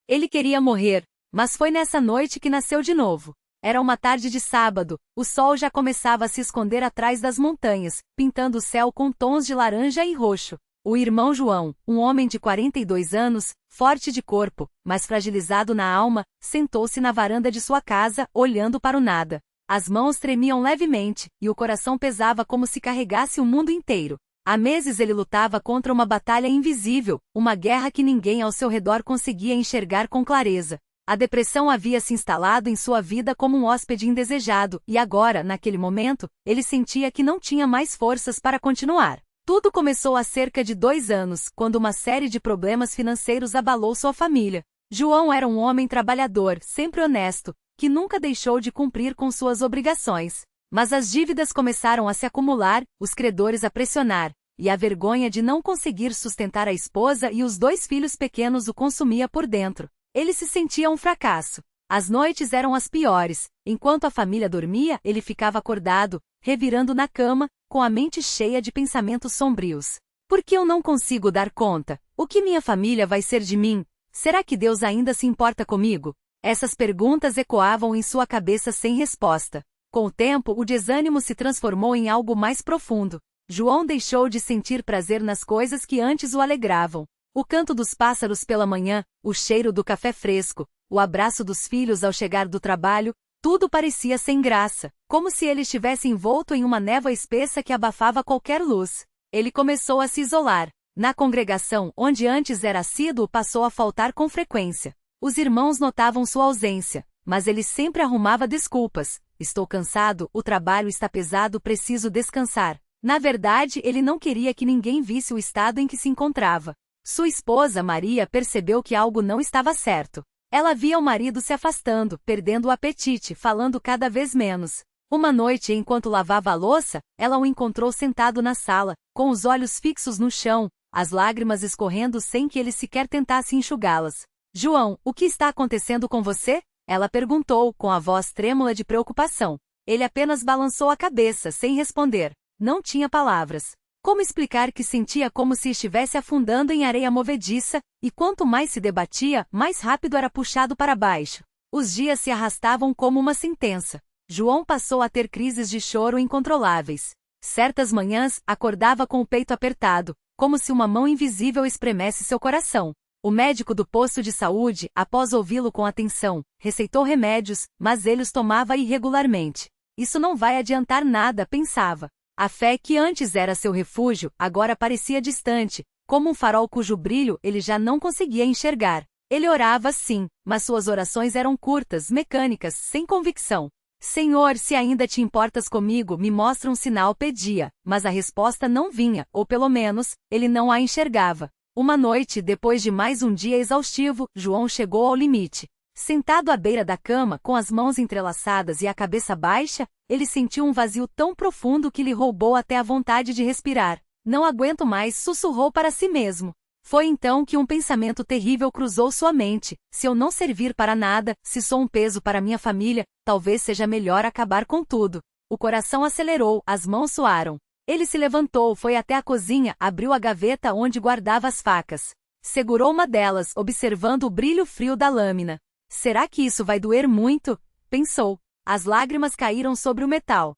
Ele queria morrer, mas foi nessa noite que nasceu de novo. Era uma tarde de sábado, o sol já começava a se esconder atrás das montanhas, pintando o céu com tons de laranja e roxo. O irmão João, um homem de 42 anos, forte de corpo, mas fragilizado na alma, sentou-se na varanda de sua casa, olhando para o nada. As mãos tremiam levemente, e o coração pesava como se carregasse o mundo inteiro. Há meses ele lutava contra uma batalha invisível, uma guerra que ninguém ao seu redor conseguia enxergar com clareza. A depressão havia se instalado em sua vida como um hóspede indesejado, e agora, naquele momento, ele sentia que não tinha mais forças para continuar. Tudo começou há cerca de 2 anos, quando uma série de problemas financeiros abalou sua família. João era um homem trabalhador, sempre honesto, que nunca deixou de cumprir com suas obrigações. Mas as dívidas começaram a se acumular, os credores a pressionar, e a vergonha de não conseguir sustentar a esposa e os 2 filhos pequenos o consumia por dentro. Ele se sentia um fracasso. As noites eram as piores. Enquanto a família dormia, ele ficava acordado, revirando na cama, com a mente cheia de pensamentos sombrios. Por que eu não consigo dar conta? O que minha família vai ser de mim? Será que Deus ainda se importa comigo? Essas perguntas ecoavam em sua cabeça sem resposta. Com o tempo, o desânimo se transformou em algo mais profundo. João deixou de sentir prazer nas coisas que antes o alegravam. O canto dos pássaros pela manhã, o cheiro do café fresco, o abraço dos filhos ao chegar do trabalho, tudo parecia sem graça, como se ele estivesse envolto em uma névoa espessa que abafava qualquer luz. Ele começou a se isolar. Na congregação, onde antes era assíduo, passou a faltar com frequência. Os irmãos notavam sua ausência, mas ele sempre arrumava desculpas. Estou cansado, o trabalho está pesado, preciso descansar. Na verdade, ele não queria que ninguém visse o estado em que se encontrava. Sua esposa, Maria, percebeu que algo não estava certo. Ela via o marido se afastando, perdendo o apetite, falando cada vez menos. Uma noite, enquanto lavava a louça, ela o encontrou sentado na sala, com os olhos fixos no chão, as lágrimas escorrendo sem que ele sequer tentasse enxugá-las. João, o que está acontecendo com você? Ela perguntou, com a voz trêmula de preocupação. Ele apenas balançou a cabeça, sem responder. Não tinha palavras. Como explicar que sentia como se estivesse afundando em areia movediça, e quanto mais se debatia, mais rápido era puxado para baixo. Os dias se arrastavam como uma sentença. João passou a ter crises de choro incontroláveis. Certas manhãs, acordava com o peito apertado, como se uma mão invisível espremesse seu coração. O médico do posto de saúde, após ouvi-lo com atenção, receitou remédios, mas ele os tomava irregularmente. Isso não vai adiantar nada, pensava. A fé que antes era seu refúgio, agora parecia distante, como um farol cujo brilho ele já não conseguia enxergar. Ele orava sim, mas suas orações eram curtas, mecânicas, sem convicção. Senhor, se ainda te importas comigo, me mostra um sinal, pedia, mas a resposta não vinha, ou pelo menos, ele não a enxergava. Uma noite, depois de mais um dia exaustivo, João chegou ao limite. Sentado à beira da cama, com as mãos entrelaçadas e a cabeça baixa, ele sentiu um vazio tão profundo que lhe roubou até a vontade de respirar. Não aguento mais, sussurrou para si mesmo. Foi então que um pensamento terrível cruzou sua mente. Se eu não servir para nada, se sou um peso para minha família, talvez seja melhor acabar com tudo. O coração acelerou, as mãos suaram. Ele se levantou, foi até a cozinha, abriu a gaveta onde guardava as facas. Segurou uma delas, observando o brilho frio da lâmina. Será que isso vai doer muito? Pensou. As lágrimas caíram sobre o metal.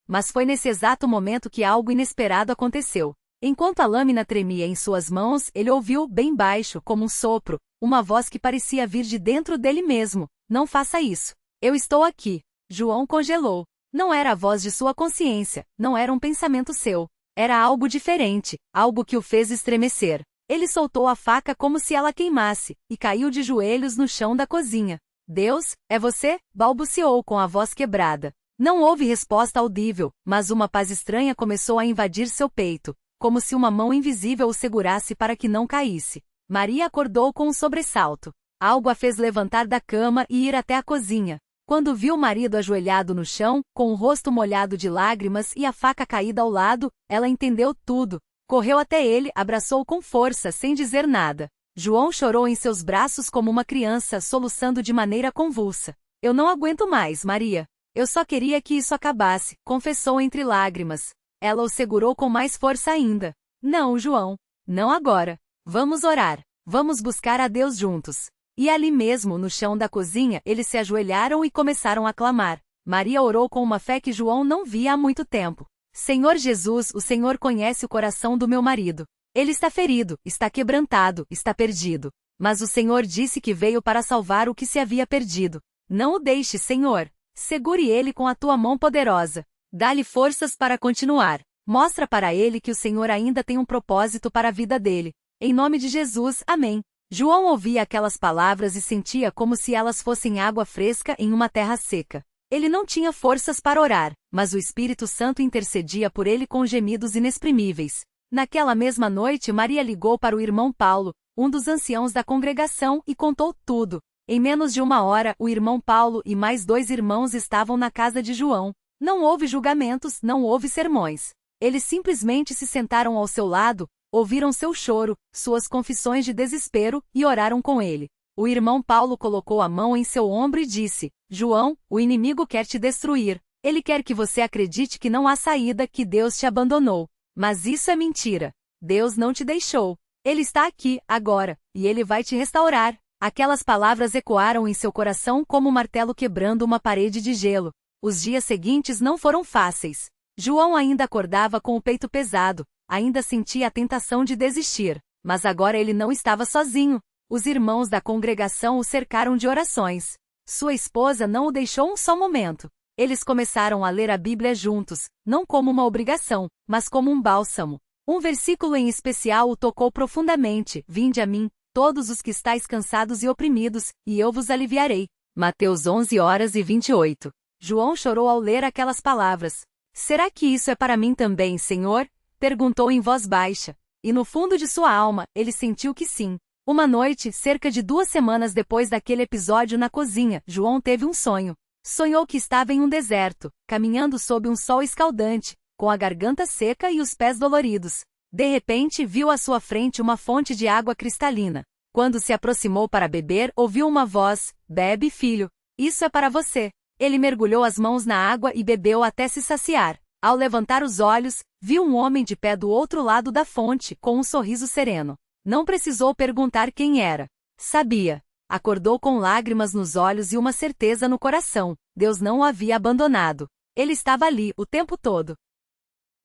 Mas foi nesse exato momento que algo inesperado aconteceu. Enquanto a lâmina tremia em suas mãos, ele ouviu, bem baixo, como um sopro, uma voz que parecia vir de dentro dele mesmo. Não faça isso. Eu estou aqui. João congelou. Não era a voz de sua consciência, não era um pensamento seu. Era algo diferente, algo que o fez estremecer. Ele soltou a faca como se ela queimasse, e caiu de joelhos no chão da cozinha. Deus, é você? Balbuciou com a voz quebrada. Não houve resposta audível, mas uma paz estranha começou a invadir seu peito, como se uma mão invisível o segurasse para que não caísse. Maria acordou com um sobressalto. Algo a fez levantar da cama e ir até a cozinha. Quando viu o marido ajoelhado no chão, com o rosto molhado de lágrimas e a faca caída ao lado, ela entendeu tudo. Correu até ele, abraçou com força, sem dizer nada. João chorou em seus braços como uma criança, soluçando de maneira convulsa. Eu não aguento mais, Maria. Eu só queria que isso acabasse, confessou entre lágrimas. Ela o segurou com mais força ainda. Não, João. Não agora. Vamos orar. Vamos buscar a Deus juntos. E ali mesmo, no chão da cozinha, eles se ajoelharam e começaram a clamar. Maria orou com uma fé que João não via há muito tempo. Senhor Jesus, o Senhor conhece o coração do meu marido. Ele está ferido, está quebrantado, está perdido. Mas o Senhor disse que veio para salvar o que se havia perdido. Não o deixe, Senhor. Segure ele com a tua mão poderosa. Dá-lhe forças para continuar. Mostra para ele que o Senhor ainda tem um propósito para a vida dele. Em nome de Jesus, amém. João ouvia aquelas palavras e sentia como se elas fossem água fresca em uma terra seca. Ele não tinha forças para orar, mas o Espírito Santo intercedia por ele com gemidos inexprimíveis. Naquela mesma noite, Maria ligou para o irmão Paulo, um dos anciãos da congregação, e contou tudo. Em menos de uma hora, o irmão Paulo e mais 2 irmãos estavam na casa de João. Não houve julgamentos, não houve sermões. Eles simplesmente se sentaram ao seu lado, ouviram seu choro, suas confissões de desespero e oraram com ele. O irmão Paulo colocou a mão em seu ombro e disse: João, o inimigo quer te destruir. Ele quer que você acredite que não há saída, que Deus te abandonou. Mas isso é mentira. Deus não te deixou. Ele está aqui, agora, e ele vai te restaurar. Aquelas palavras ecoaram em seu coração como um martelo quebrando uma parede de gelo. Os dias seguintes não foram fáceis. João ainda acordava com o peito pesado, ainda sentia a tentação de desistir. Mas agora ele não estava sozinho. Os irmãos da congregação o cercaram de orações. Sua esposa não o deixou um só momento. Eles começaram a ler a Bíblia juntos, não como uma obrigação, mas como um bálsamo. Um versículo em especial o tocou profundamente: Vinde a mim, todos os que estáis cansados e oprimidos, e eu vos aliviarei. Mateus 11h28. João chorou ao ler aquelas palavras. Será que isso é para mim também, Senhor? Perguntou em voz baixa. E no fundo de sua alma, ele sentiu que sim. Uma noite, cerca de 2 semanas depois daquele episódio na cozinha, João teve um sonho. Sonhou que estava em um deserto, caminhando sob um sol escaldante, com a garganta seca e os pés doloridos. De repente, viu à sua frente uma fonte de água cristalina. Quando se aproximou para beber, ouviu uma voz: Bebe, filho. Isso é para você. Ele mergulhou as mãos na água e bebeu até se saciar. Ao levantar os olhos, viu um homem de pé do outro lado da fonte, com um sorriso sereno. Não precisou perguntar quem era. Sabia. Acordou com lágrimas nos olhos e uma certeza no coração: Deus não o havia abandonado. Ele estava ali, o tempo todo.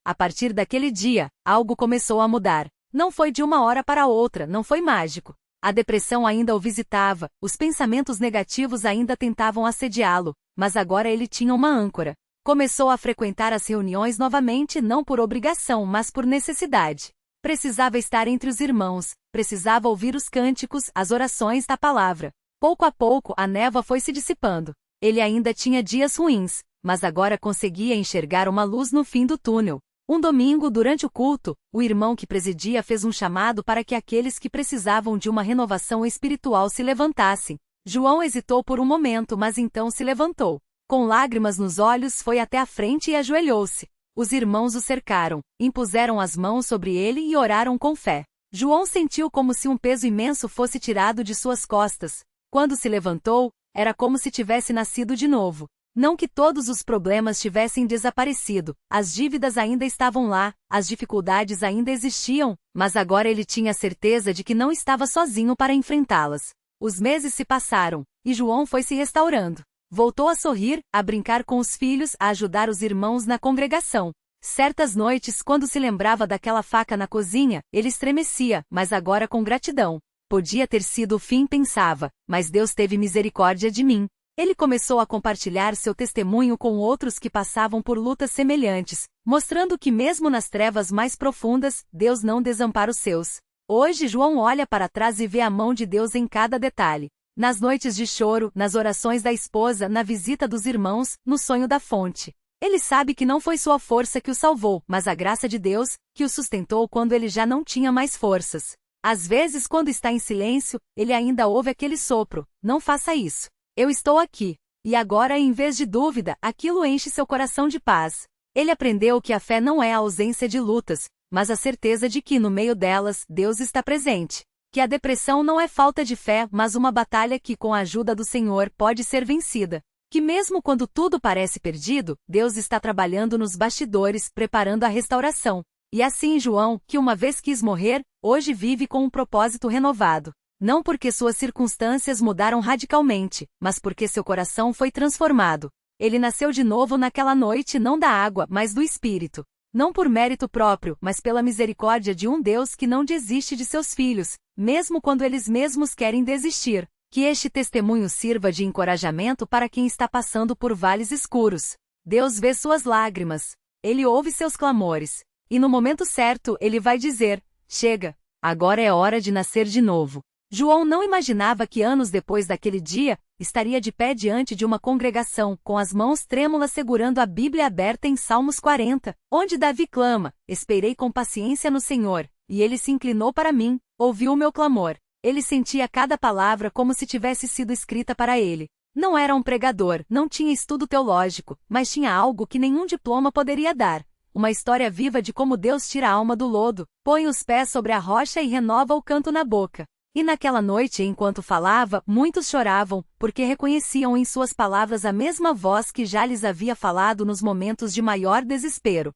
A partir daquele dia, algo começou a mudar. Não foi de uma hora para outra, não foi mágico. A depressão ainda o visitava, os pensamentos negativos ainda tentavam assediá-lo, mas agora ele tinha uma âncora. Começou a frequentar as reuniões novamente, não por obrigação, mas por necessidade. Precisava estar entre os irmãos, precisava ouvir os cânticos, as orações da palavra. Pouco a pouco, a névoa foi se dissipando. Ele ainda tinha dias ruins, mas agora conseguia enxergar uma luz no fim do túnel. Um domingo, durante o culto, o irmão que presidia fez um chamado para que aqueles que precisavam de uma renovação espiritual se levantassem. João hesitou por um momento, mas então se levantou. Com lágrimas nos olhos, foi até a frente e ajoelhou-se. Os irmãos o cercaram, impuseram as mãos sobre ele e oraram com fé. João sentiu como se um peso imenso fosse tirado de suas costas. Quando se levantou, era como se tivesse nascido de novo. Não que todos os problemas tivessem desaparecido, as dívidas ainda estavam lá, as dificuldades ainda existiam, mas agora ele tinha a certeza de que não estava sozinho para enfrentá-las. Os meses se passaram, e João foi se restaurando. Voltou a sorrir, a brincar com os filhos, a ajudar os irmãos na congregação. Certas noites, quando se lembrava daquela faca na cozinha, ele estremecia, mas agora com gratidão. Podia ter sido o fim, pensava, mas Deus teve misericórdia de mim. Ele começou a compartilhar seu testemunho com outros que passavam por lutas semelhantes, mostrando que mesmo nas trevas mais profundas, Deus não desampara os seus. Hoje João olha para trás e vê a mão de Deus em cada detalhe. Nas noites de choro, nas orações da esposa, na visita dos irmãos, no sonho da fonte. Ele sabe que não foi sua força que o salvou, mas a graça de Deus, que o sustentou quando ele já não tinha mais forças. Às vezes, quando está em silêncio, ele ainda ouve aquele sopro: não faça isso. Eu estou aqui. E agora, em vez de dúvida, aquilo enche seu coração de paz. Ele aprendeu que a fé não é a ausência de lutas, mas a certeza de que, no meio delas, Deus está presente. Que a depressão não é falta de fé, mas uma batalha que, com a ajuda do Senhor, pode ser vencida. Que mesmo quando tudo parece perdido, Deus está trabalhando nos bastidores, preparando a restauração. E assim João, que uma vez quis morrer, hoje vive com um propósito renovado. Não porque suas circunstâncias mudaram radicalmente, mas porque seu coração foi transformado. Ele nasceu de novo naquela noite não da água, mas do Espírito. Não por mérito próprio, mas pela misericórdia de um Deus que não desiste de seus filhos, mesmo quando eles mesmos querem desistir. Que este testemunho sirva de encorajamento para quem está passando por vales escuros. Deus vê suas lágrimas. Ele ouve seus clamores. E no momento certo, ele vai dizer: chega, agora é hora de nascer de novo. João não imaginava que anos depois daquele dia, estaria de pé diante de uma congregação, com as mãos trêmulas segurando a Bíblia aberta em Salmos 40, onde Davi clama: esperei com paciência no Senhor, e ele se inclinou para mim, ouviu o meu clamor. Ele sentia cada palavra como se tivesse sido escrita para ele. Não era um pregador, não tinha estudo teológico, mas tinha algo que nenhum diploma poderia dar. Uma história viva de como Deus tira a alma do lodo, põe os pés sobre a rocha e renova o canto na boca. E naquela noite, enquanto falava, muitos choravam, porque reconheciam em suas palavras a mesma voz que já lhes havia falado nos momentos de maior desespero.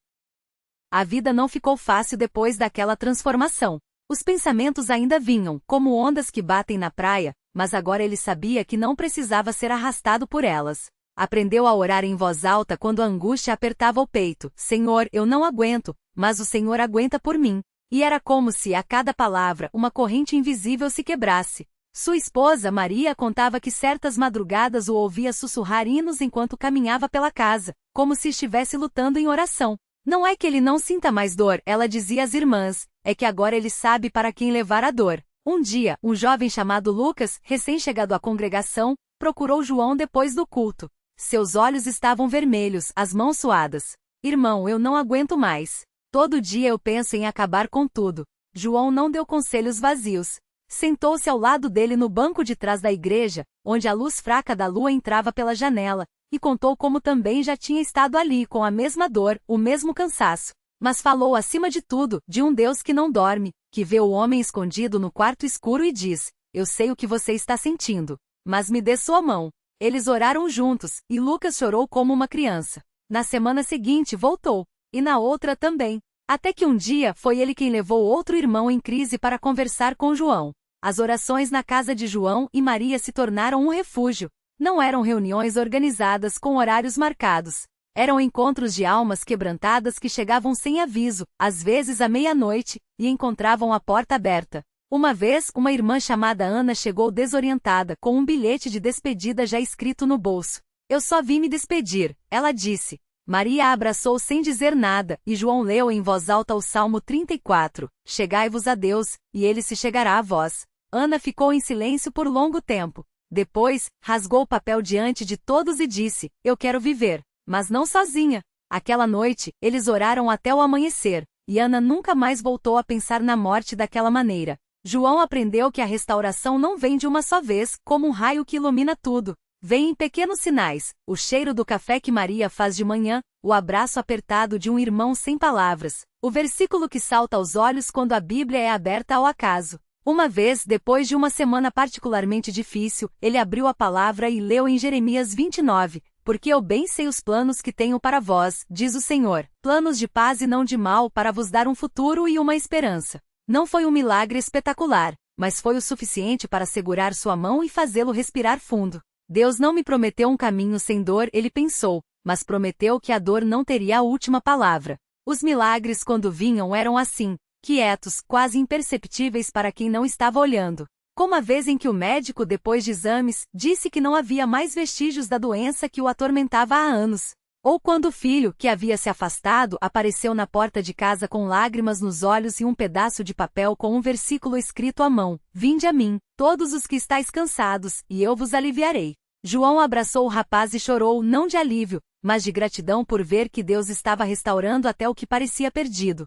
A vida não ficou fácil depois daquela transformação. Os pensamentos ainda vinham, como ondas que batem na praia, mas agora ele sabia que não precisava ser arrastado por elas. Aprendeu a orar em voz alta quando a angústia apertava o peito: Senhor, eu não aguento, mas o Senhor aguenta por mim. E era como se, a cada palavra, uma corrente invisível se quebrasse. Sua esposa, Maria, contava que certas madrugadas o ouvia sussurrar hinos enquanto caminhava pela casa, como se estivesse lutando em oração. Não é que ele não sinta mais dor, ela dizia às irmãs, é que agora ele sabe para quem levar a dor. Um dia, um jovem chamado Lucas, recém-chegado à congregação, procurou João depois do culto. Seus olhos estavam vermelhos, as mãos suadas. Irmão, eu não aguento mais. Todo dia eu penso em acabar com tudo. João não deu conselhos vazios. Sentou-se ao lado dele no banco de trás da igreja, onde a luz fraca da lua entrava pela janela, e contou como também já tinha estado ali com a mesma dor, o mesmo cansaço. Mas falou acima de tudo, de um Deus que não dorme, que vê o homem escondido no quarto escuro e diz: eu sei o que você está sentindo, mas me dê sua mão. Eles oraram juntos, e Lucas chorou como uma criança. Na semana seguinte voltou, e na outra também. Até que um dia foi ele quem levou outro irmão em crise para conversar com João. As orações na casa de João e Maria se tornaram um refúgio. Não eram reuniões organizadas com horários marcados. Eram encontros de almas quebrantadas que chegavam sem aviso, às vezes à meia-noite, e encontravam a porta aberta. Uma vez, uma irmã chamada Ana chegou desorientada, com um bilhete de despedida já escrito no bolso. Eu só vim me despedir, ela disse. Maria a abraçou sem dizer nada, e João leu em voz alta o Salmo 34, Chegai-vos a Deus, e ele se chegará a vós. Ana ficou em silêncio por longo tempo. Depois, rasgou o papel diante de todos e disse: eu quero viver, mas não sozinha. Aquela noite, eles oraram até o amanhecer, e Ana nunca mais voltou a pensar na morte daquela maneira. João aprendeu que a restauração não vem de uma só vez, como um raio que ilumina tudo. Vem em pequenos sinais, o cheiro do café que Maria faz de manhã, o abraço apertado de um irmão sem palavras, o versículo que salta aos olhos quando a Bíblia é aberta ao acaso. Uma vez, depois de uma semana particularmente difícil, ele abriu a palavra e leu em Jeremias 29, porque eu bem sei os planos que tenho para vós, diz o Senhor, planos de paz e não de mal para vos dar um futuro e uma esperança. Não foi um milagre espetacular, mas foi o suficiente para segurar sua mão e fazê-lo respirar fundo. Deus não me prometeu um caminho sem dor, ele pensou, mas prometeu que a dor não teria a última palavra. Os milagres quando vinham eram assim, quietos, quase imperceptíveis para quem não estava olhando. Como a vez em que o médico, depois de exames, disse que não havia mais vestígios da doença que o atormentava há anos. Ou quando o filho, que havia se afastado, apareceu na porta de casa com lágrimas nos olhos e um pedaço de papel com um versículo escrito à mão: Vinde a mim, todos os que estáis cansados, e eu vos aliviarei. João abraçou o rapaz e chorou, não de alívio, mas de gratidão por ver que Deus estava restaurando até o que parecia perdido.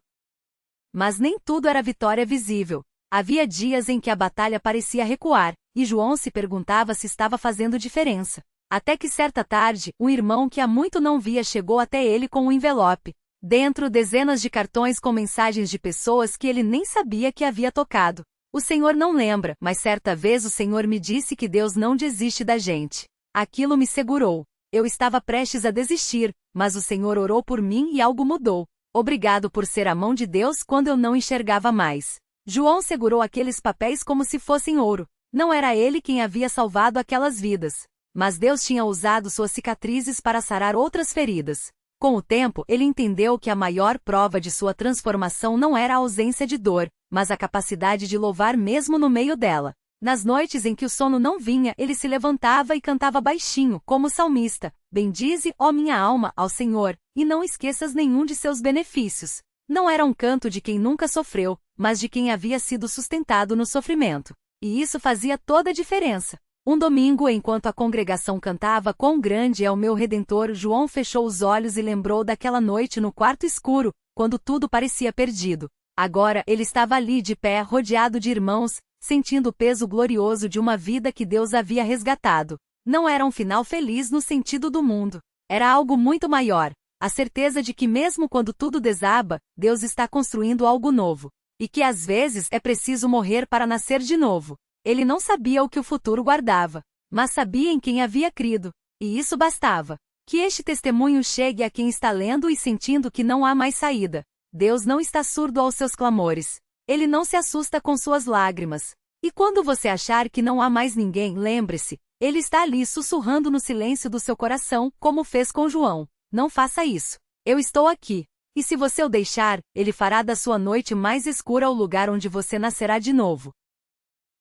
Mas nem tudo era vitória visível. Havia dias em que a batalha parecia recuar, e João se perguntava se estava fazendo diferença. Até que certa tarde, um irmão que há muito não via chegou até ele com um envelope. Dentro, dezenas de cartões com mensagens de pessoas que ele nem sabia que havia tocado. O Senhor não lembra, mas certa vez o Senhor me disse que Deus não desiste da gente. Aquilo me segurou. Eu estava prestes a desistir, mas o Senhor orou por mim e algo mudou. Obrigado por ser a mão de Deus quando eu não enxergava mais. João segurou aqueles papéis como se fossem ouro. Não era ele quem havia salvado aquelas vidas, mas Deus tinha usado suas cicatrizes para sarar outras feridas. Com o tempo, ele entendeu que a maior prova de sua transformação não era a ausência de dor, mas a capacidade de louvar mesmo no meio dela. Nas noites em que o sono não vinha, ele se levantava e cantava baixinho, como o salmista: bendize, ó minha alma, ao Senhor, e não esqueças nenhum de seus benefícios. Não era um canto de quem nunca sofreu, mas de quem havia sido sustentado no sofrimento. E isso fazia toda a diferença. Um domingo, enquanto a congregação cantava "Quão grande é o meu Redentor", João fechou os olhos e lembrou daquela noite no quarto escuro, quando tudo parecia perdido. Agora ele estava ali de pé, rodeado de irmãos, sentindo o peso glorioso de uma vida que Deus havia resgatado. Não era um final feliz no sentido do mundo. Era algo muito maior. A certeza de que mesmo quando tudo desaba, Deus está construindo algo novo. E que às vezes é preciso morrer para nascer de novo. Ele não sabia o que o futuro guardava, mas sabia em quem havia crido. E isso bastava. Que este testemunho chegue a quem está lendo e sentindo que não há mais saída. Deus não está surdo aos seus clamores. Ele não se assusta com suas lágrimas. E quando você achar que não há mais ninguém, lembre-se, Ele está ali sussurrando no silêncio do seu coração, como fez com João. Não faça isso. Eu estou aqui. E se você o deixar, Ele fará da sua noite mais escura o lugar onde você nascerá de novo.